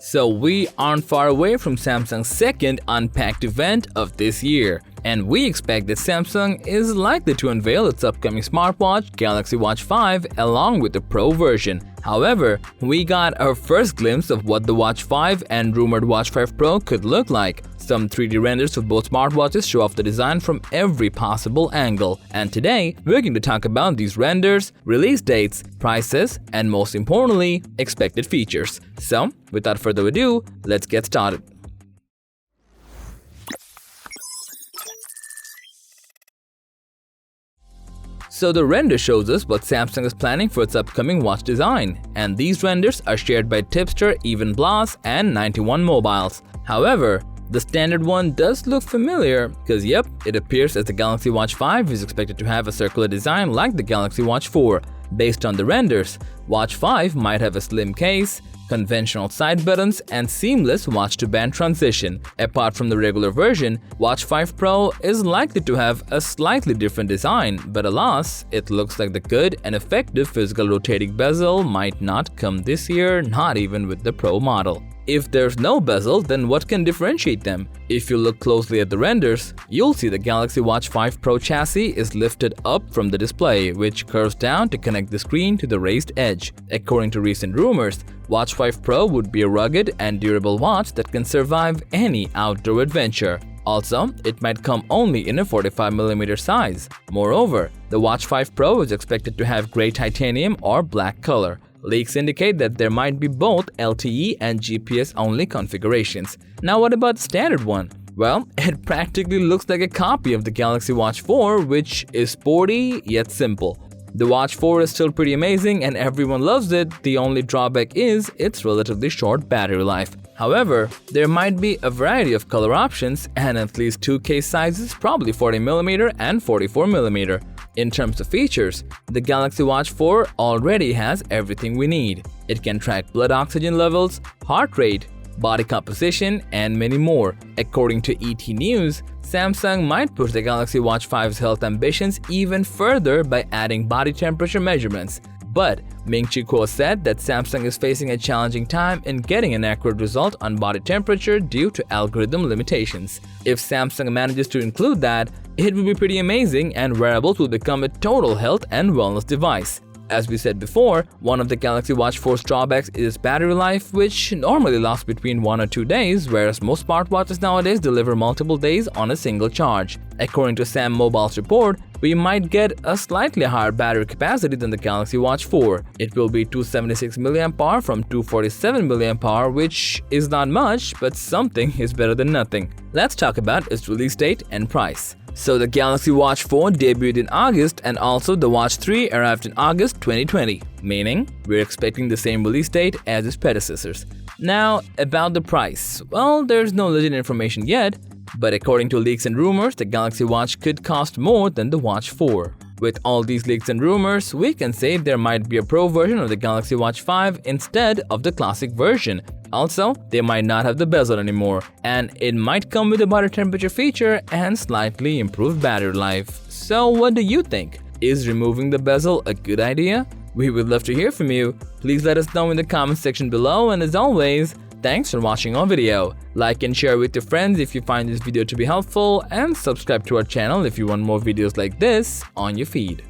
So we aren't far away from Samsung's second unpacked event of this year, and we expect that Samsung is likely to unveil its upcoming smartwatch, Galaxy Watch 5, along with the Pro version. However, we got our first glimpse of what the Watch 5 and rumored Watch 5 Pro could look like. Some 3D renders of both smartwatches show off the design from every possible angle. And today, we're going to talk about these renders, release dates, prices, and most importantly, expected features. So, without further ado, let's get started. So the render shows us what Samsung is planning for its upcoming watch design, and these renders are shared by Tipster, Even Blast, and 91 Mobiles. However, the standard one does look familiar because yep, it appears as the Galaxy Watch 5 is expected to have a circular design like the Galaxy Watch 4. Based on the renders, Watch 5 might have a slim case, conventional side buttons, and seamless watch-to-band transition. Apart from the regular version, Watch 5 Pro is likely to have a slightly different design, but alas, it looks like the good and effective physical rotating bezel might not come this year, not even with the Pro model. If there's no bezel, then what can differentiate them? If you look closely at the renders, you'll see the Galaxy Watch 5 Pro chassis is lifted up from the display, which curves down to connect the screen to the raised edge. According to recent rumors, Watch 5 Pro would be a rugged and durable watch that can survive any outdoor adventure. Also, it might come only in a 45mm size. Moreover, the Watch 5 Pro is expected to have gray titanium or black color. Leaks indicate that there might be both LTE and GPS-only configurations. Now what about the standard one? Well, it practically looks like a copy of the Galaxy Watch 4, which is sporty yet simple. The Watch 4 is still pretty amazing and everyone loves it. The only drawback is its relatively short battery life. However, there might be a variety of color options and at least two case sizes, probably 40mm and 44mm. In terms of features, the Galaxy Watch 4 already has everything we need. It can track blood oxygen levels, heart rate, body composition, and many more. According to ET News, Samsung might push the Galaxy Watch 5's health ambitions even further by adding body temperature measurements. But Ming-Chi Kuo said that Samsung is facing a challenging time in getting an accurate result on body temperature due to algorithm limitations. If Samsung manages to include that, it will be pretty amazing and wearables will become a total health and wellness device. As we said before, one of the Galaxy Watch 4's drawbacks is battery life, which normally lasts between 1 or 2 days, whereas most smartwatches nowadays deliver multiple days on a single charge. According to Sam Mobile's report, we might get a slightly higher battery capacity than the Galaxy Watch 4. It will be 276 mAh from 247 mAh, which is not much, but something is better than nothing. Let's talk about its release date and price. So the Galaxy Watch 4 debuted in August and also the Watch 3 arrived in August 2020, meaning we're expecting the same release date as its predecessors. Now, about the price. Well, there's no legit information yet, but according to leaks and rumors, the Galaxy Watch could cost more than the Watch 4. With all these leaks and rumors, we can say there might be a Pro version of the Galaxy Watch 5 instead of the classic version. Also, they might not have the bezel anymore, and it might come with a body temperature feature and slightly improved battery life. So what do you think? Is removing the bezel a good idea? We would love to hear from you. Please let us know in the comment section below, and as always, thanks for watching our video. Like and share with your friends if you find this video to be helpful, and subscribe to our channel if you want more videos like this on your feed.